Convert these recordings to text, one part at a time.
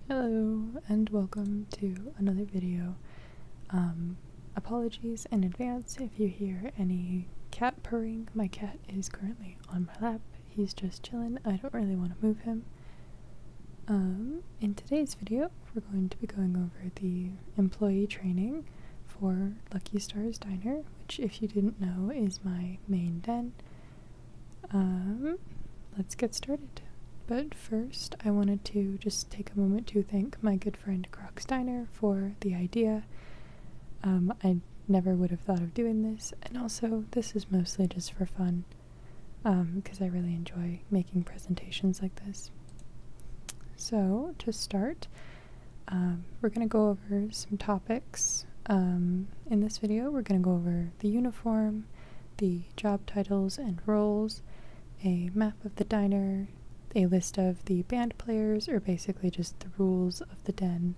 Hello and welcome to another video. Apologies in advance if you hear any cat purring. My cat is currently on my lap. He's just chilling. I don't really want to move him. In today's video, we're going to be going over the employee training for Lucky Stars Diner, which, if you didn't know, is my main den. Let's get started. But first, I wanted to just take a moment to thank my good friend Crocs Diner for the idea. I never would have thought of doing this, and also this is mostly just for fun, because I really enjoy making presentations like this. So, to start, we're going to go over some topics. In this video, we're going to go over the uniform, the job titles and roles, a map of the diner, a list of the band players, or basically just the rules of the den,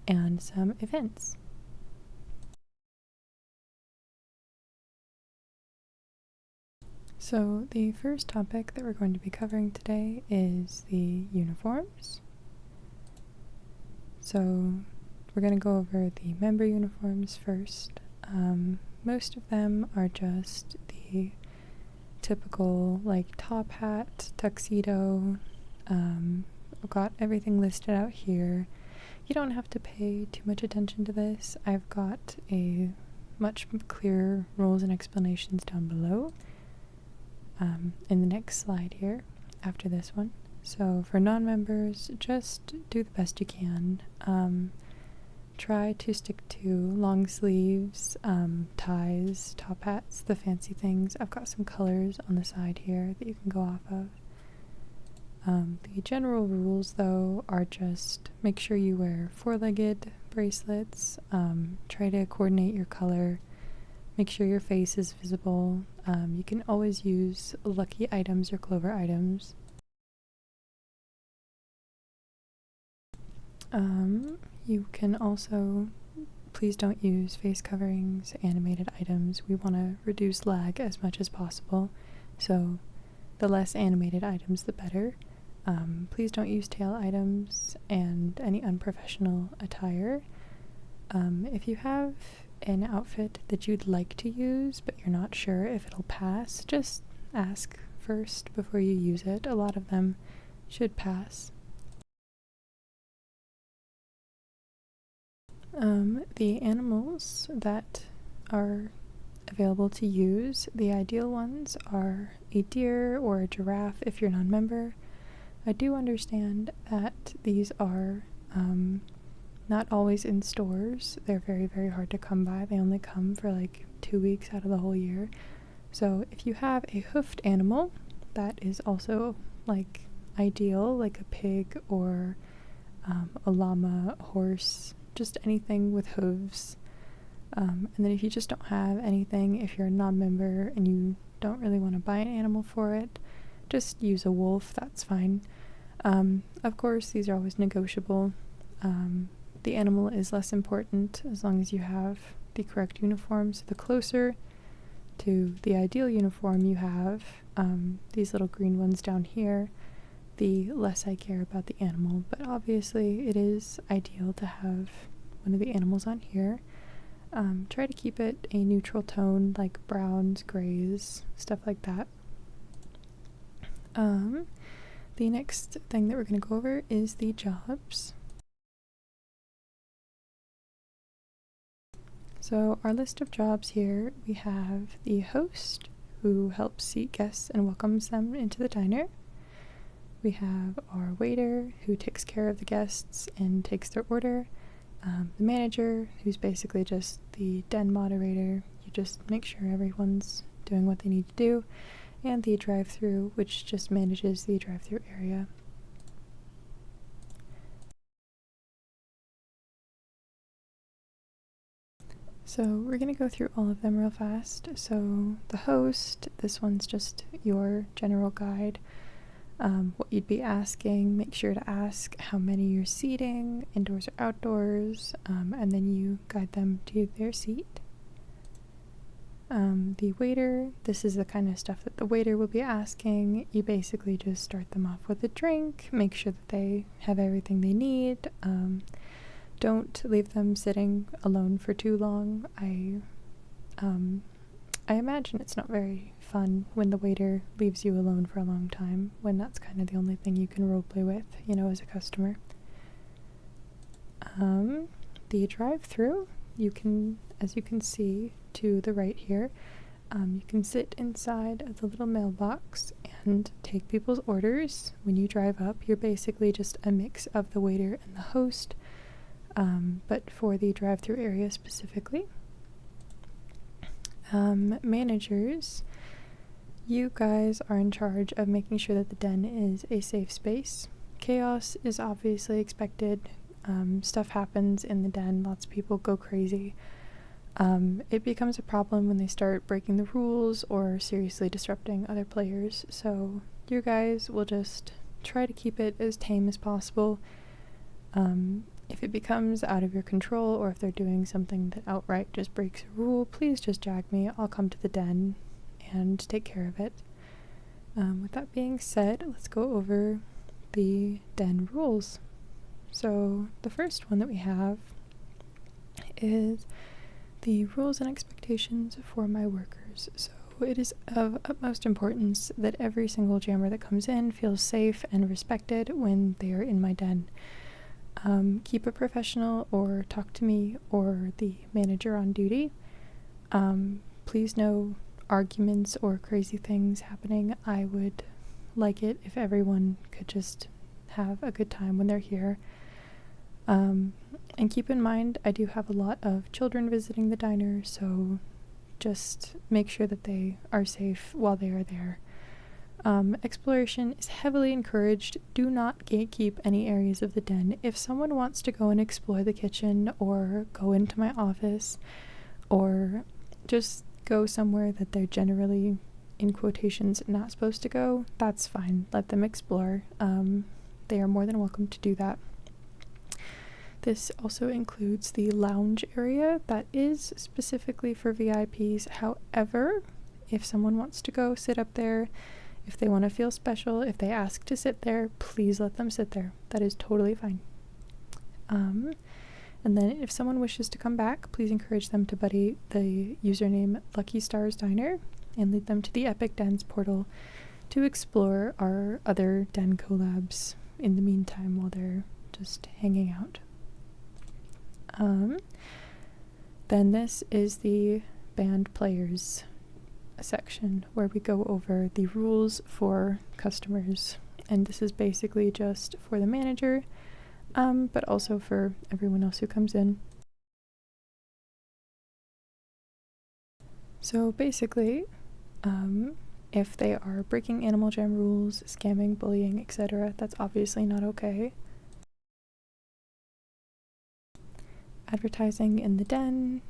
and some events. So the first topic that we're going to be covering today is the uniforms. So we're going to go over the member uniforms first. Most of them are just the typical like top hat, tuxedo. I've got everything listed out here. You don't have to pay too much attention to this. I've got a much clearer rules and explanations down below in the next slide here after this one. So for non-members, just do the best you can. Try to stick to long sleeves, ties, top hats, the fancy things. I've got some colors on the side here that you can go off of. The general rules, though, are just make sure you wear four-legged bracelets, try to coordinate your color, make sure your face is visible. You can always use lucky items or clover items. You can also, please don't use face coverings, animated items. We want to reduce lag as much as possible, so the less animated items the better. Please don't use tail items and any unprofessional attire. If you have an outfit that you'd like to use but you're not sure if it'll pass, just ask first before you use it. A lot of them should pass. The animals that are available to use, the ideal ones are a deer or a giraffe if you're non-member. I do understand that these are not always in stores. They're very, very hard to come by. They only come for like 2 weeks out of the whole year. So if you have a hoofed animal, that is also like ideal, like a pig or a llama, a horse, just anything with hooves. And then if you just don't have anything, if you're a non-member and you don't really want to buy an animal for it, just use a wolf, that's fine. Of course, these are always negotiable. The animal is less important as long as you have the correct uniform. So the closer to the ideal uniform you have, these little green ones down here, the less I care about the animal. But obviously it is ideal to have one of the animals on here. Try to keep it a neutral tone, like browns, grays, stuff like that. The next thing that we're going to go over is the jobs. So our list of jobs here, we have the host, who helps seat guests and welcomes them into the diner. We have our waiter, who takes care of the guests and takes their order. The manager, who's basically just the den moderator. You just make sure everyone's doing what they need to do. And the drive-thru, which just manages the drive-thru area. So we're going to go through all of them real fast. So the host, this one's just your general guide. What you'd be asking, make sure to ask how many you're seating, indoors or outdoors, and then you guide them to their seat. The waiter, this is the kind of stuff that the waiter will be asking. You basically just start them off with a drink, make sure that they have everything they need. Don't leave them sitting alone for too long. I imagine it's not very fun when the waiter leaves you alone for a long time, when that's kind of the only thing you can roleplay with, you know, as a customer. The drive-through, as you can see to the right here, you can sit inside of the little mailbox and take people's orders. When you drive up, you're basically just a mix of the waiter and the host, but for the drive-through area specifically. Managers, you guys are in charge of making sure that the den is a safe space. Chaos is obviously expected. Stuff happens in the den, lots of people go crazy. It becomes a problem when they start breaking the rules or seriously disrupting other players, so you guys will just try to keep it as tame as possible. If it becomes out of your control, or if they're doing something that outright just breaks a rule, please just jag me. I'll come to the den and take care of it. With that being said, let's go over the den rules. So the first one that we have is the rules and expectations for my workers. So it is of utmost importance that every single jammer that comes in feels safe and respected when they are in my den. Keep it professional, or talk to me or the manager on duty. Please no arguments or crazy things happening. I would like it if everyone could just have a good time when they're here. And keep in mind, I do have a lot of children visiting the diner, so just make sure that they are safe while they are there. Exploration is heavily encouraged. Do not gatekeep any areas of the den. If someone wants to go and explore the kitchen, or go into my office, or just go somewhere that they're generally, in quotations, not supposed to go, that's fine. Let them explore. They are more than welcome to do that. This also includes the lounge area that is specifically for VIPs. However, if someone wants to go sit up there, if they want to feel special, if they ask to sit there, please let them sit there. That is totally fine. And then if someone wishes to come back, please encourage them to buddy the username Lucky Stars Diner and lead them to the Epic Dens portal to explore our other den collabs in the meantime while they're just hanging out. Then this is the band players section, where we go over the rules for customers, and this is basically just for the manager, but also for everyone else who comes in. So basically, if they are breaking Animal Jam rules, scamming, bullying, etc., that's obviously not okay. Advertising in the den,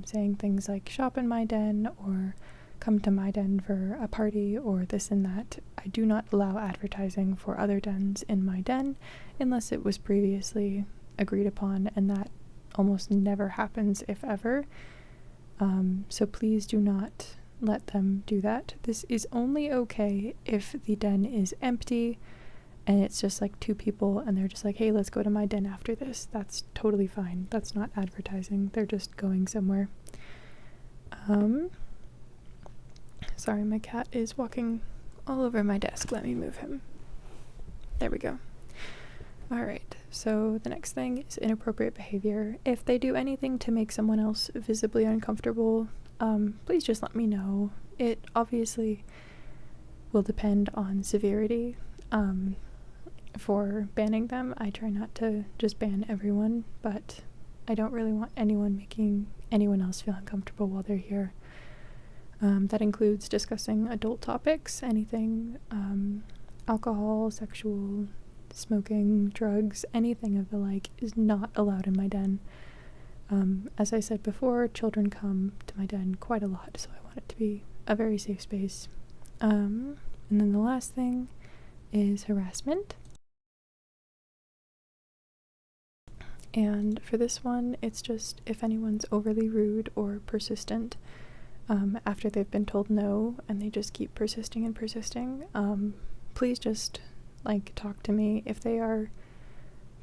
saying things like shop in my den, or come to my den for a party, or this and that. I do not allow advertising for other dens in my den unless it was previously agreed upon, and that almost never happens, if ever. So please do not let them do that. This is only okay if the den is empty and it's just like two people and they're just like, hey, let's go to my den after this. That's totally fine. That's not advertising. They're just going somewhere. Sorry, my cat is walking all over my desk. Let me move him. There we go. Alright, so the next thing is inappropriate behavior. If they do anything to make someone else visibly uncomfortable, please just let me know. It obviously will depend on severity. For banning them, I try not to just ban everyone, but I don't really want anyone making anyone else feel uncomfortable while they're here. That includes discussing adult topics, anything, alcohol, sexual, smoking, drugs, anything of the like is not allowed in my den. As I said before, children come to my den quite a lot, so I want it to be a very safe space. And then the last thing is harassment. And for this one, it's just if anyone's overly rude or persistent. after they've been told no and they just keep persisting and persisting, please just talk to me. If they are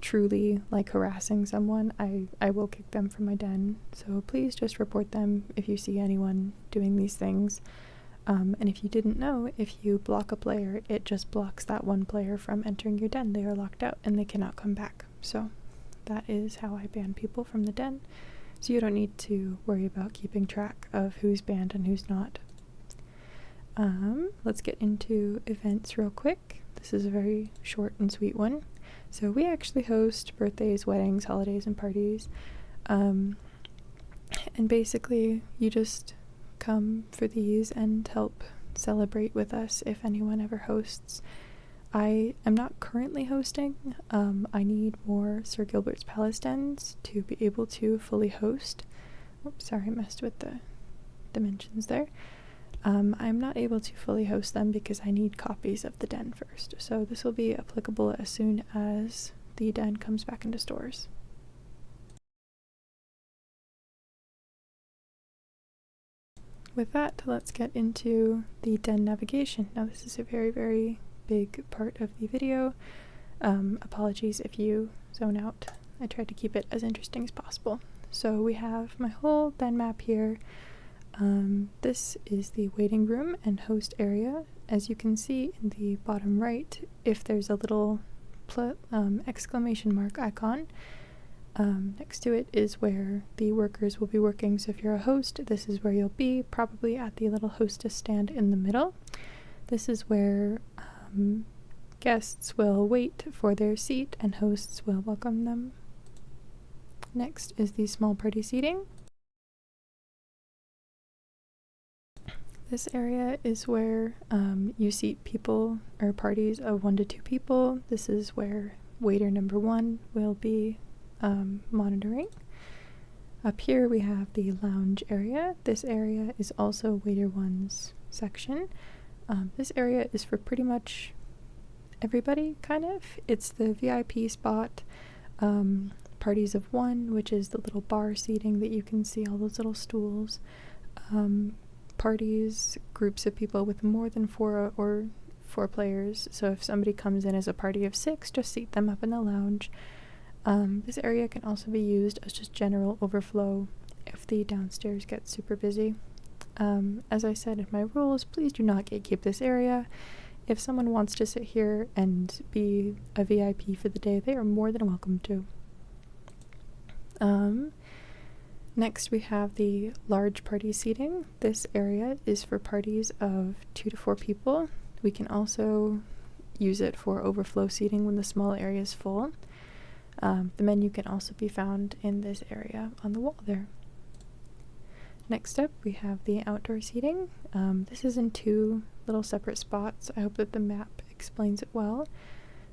truly harassing someone, I will kick them from my den. So please just report them if you see anyone doing these things. And if you didn't know, if you block a player, it just blocks that one player from entering your den. They are locked out and they cannot come back. So that is how I ban people from the den. So you don't need to worry about keeping track of who's banned and who's not. Let's get into events real quick. This is a very short and sweet one. So we actually host birthdays, weddings, holidays, and parties. And basically you just come for these and help celebrate with us if anyone ever hosts. I am not currently hosting. I need more Sir Gilbert's Palace dens to be able to fully host. Oops, sorry, I messed with the dimensions there. I'm not able to fully host them because I need copies of the den first. So this will be applicable as soon as the den comes back into stores. With that, let's get into the den navigation. Now this is a very, very big part of the video. Apologies if you zone out. I tried to keep it as interesting as possible. So we have my whole den map here. This is the waiting room and host area. As you can see in the bottom right, if there's a little exclamation mark icon, next to it is where the workers will be working. So if you're a host, this is where you'll be, probably at the little hostess stand in the middle. This is where guests will wait for their seat and hosts will welcome them. Next is the small party seating. This area is where you seat people or parties of 1 to 2 people. This is where waiter number 1 will be monitoring. Up here we have the lounge area. This area is also waiter 1's section. This area is for pretty much everybody, kind of. It's the VIP spot. Parties of 1, which is the little bar seating that you can see, all those little stools. Parties, groups of people with more than 4 players. So if somebody comes in as a party of 6, just seat them up in the lounge. This area can also be used as just general overflow if the downstairs gets super busy. As I said in my rules, please do not gatekeep this area. If someone wants to sit here and be a VIP for the day, they are more than welcome to. Next we have the large party seating. This area is for parties of 2 to 4 people. We can also use it for overflow seating when the small area is full. The menu can also be found in this area on the wall there. Next up we have the outdoor seating. This is in 2 little separate spots. I hope that the map explains it well.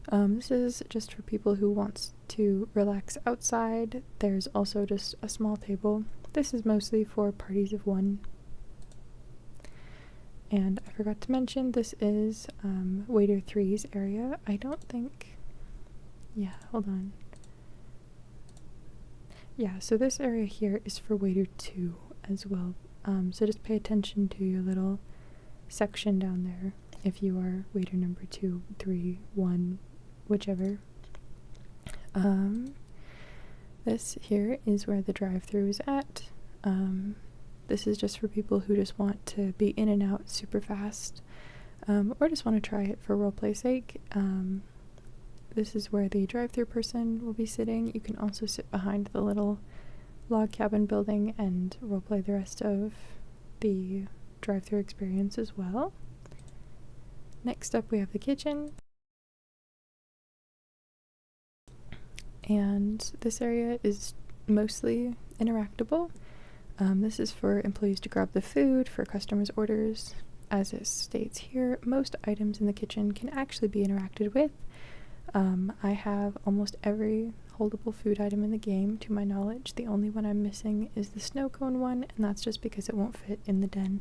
This is just for people who want to relax outside. There's also just a small table. This is mostly for parties of 1. And I forgot to mention, this is waiter 3's area. I don't think... Yeah, hold on. Yeah, so this area here is for waiter 2 as well. So just pay attention to your little section down there if you are waiter number 2, 3, 1, whichever. This here is where the drive-thru is at. This is just for people who just want to be in and out super fast, or just want to try it for roleplay sake. This is where the drive-thru person will be sitting. You can also sit behind the little log cabin building and roleplay the rest of the drive-thru experience as well. Next up we have the kitchen. And this area is mostly interactable. This is for employees to grab the food for customers' orders. As it states here, most items in the kitchen can actually be interacted with. I have almost every holdable food item in the game, to my knowledge. The only one I'm missing is the snow cone one, and that's just because it won't fit in the den.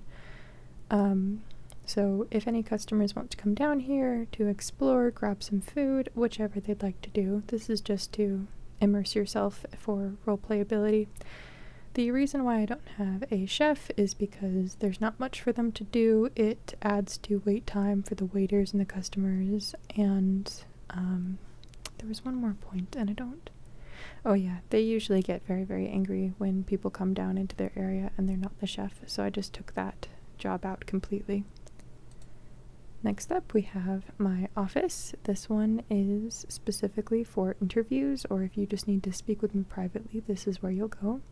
So if any customers want to come down here to explore, grab some food, whichever they'd like to do, this is just to immerse yourself for roleplay ability. The reason why I don't have a chef is because there's not much for them to do. It adds to wait time for the waiters and the customers, and there was one more point, and I don't... Oh yeah, they usually get very, very angry when people come down into their area and they're not the chef, so I just took that job out completely. Next up, we have my office. This one is specifically for interviews, or if you just need to speak with me privately, this is where you'll go.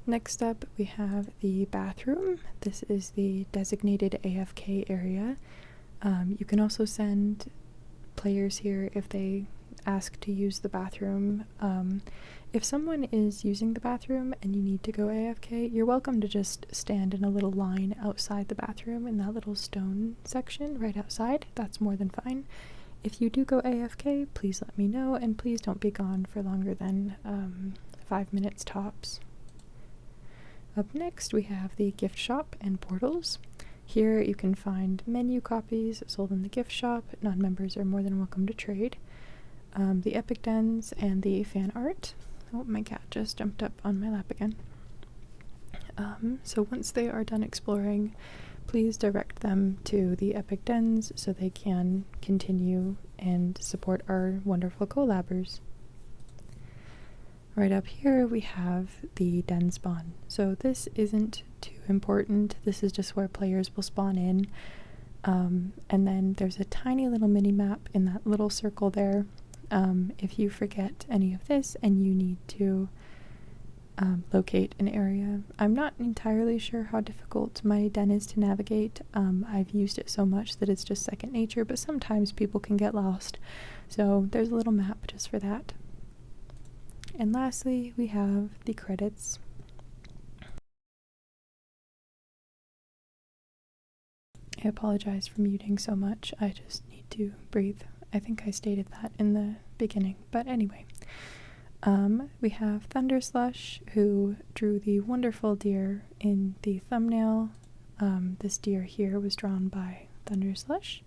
Next up, we have the bathroom. This is the designated AFK area. You can also send players here if they ask to use the bathroom. If someone is using the bathroom and you need to go AFK, you're welcome to just stand in a little line outside the bathroom in that little stone section right outside. That's more than fine. If you do go AFK, please let me know, and please don't be gone for longer than 5 minutes tops. Up next, we have the gift shop and portals. Here you can find menu copies sold in the gift shop. Non-members are more than welcome to trade. The epic dens and the fan art. Oh, my cat just jumped up on my lap again. So once they are done exploring, please direct them to the epic dens so they can continue and support our wonderful collabers. Right up here we have the den spawn. So this isn't too important. This is just where players will spawn in. And then there's a tiny little mini map in that little circle there. If you forget any of this and you need to locate an area. I'm not entirely sure how difficult my den is to navigate. I've used it so much that it's just second nature, but sometimes people can get lost. So there's a little map just for that. And lastly, we have the credits. I apologize for muting so much. I just need to breathe. I think I stated that in the beginning, but anyway. We have Thunderslush, who drew the wonderful deer in the thumbnail. This deer here was drawn by Thunderslush.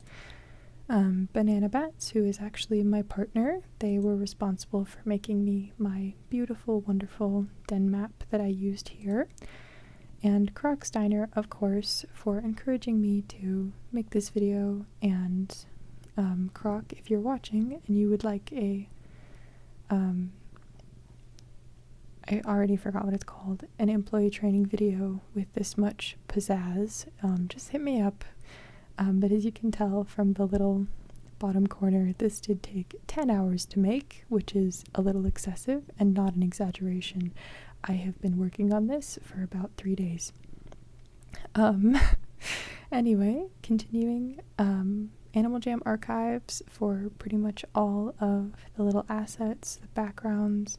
Banana Bats, who is actually my partner. They were responsible for making me my beautiful, wonderful den map that I used here. And Crocsteiner, of course, for encouraging me to make this video. And Croc, if you're watching and you would like a I already forgot what it's called, an employee training video with this much pizzazz, just hit me up. But as you can tell from the little bottom corner, this did take 10 hours to make, which is a little excessive and not an exaggeration. I have been working on this for about 3 days. Anyway, continuing, Animal Jam archives for pretty much all of the little assets, the backgrounds,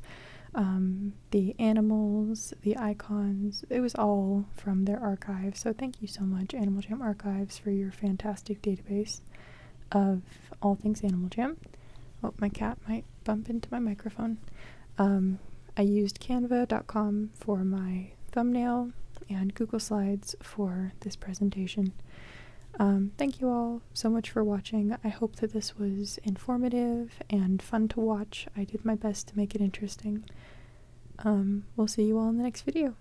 the animals, the icons. It was all from their archive, so thank you so much, Animal Jam Archives, for your fantastic database of all things Animal Jam. Oh, my cat might bump into my microphone. I used canva.com for my thumbnail and Google Slides for this presentation. Thank you all so much for watching. I hope that this was informative and fun to watch. I did my best to make it interesting. We'll see you all in the next video.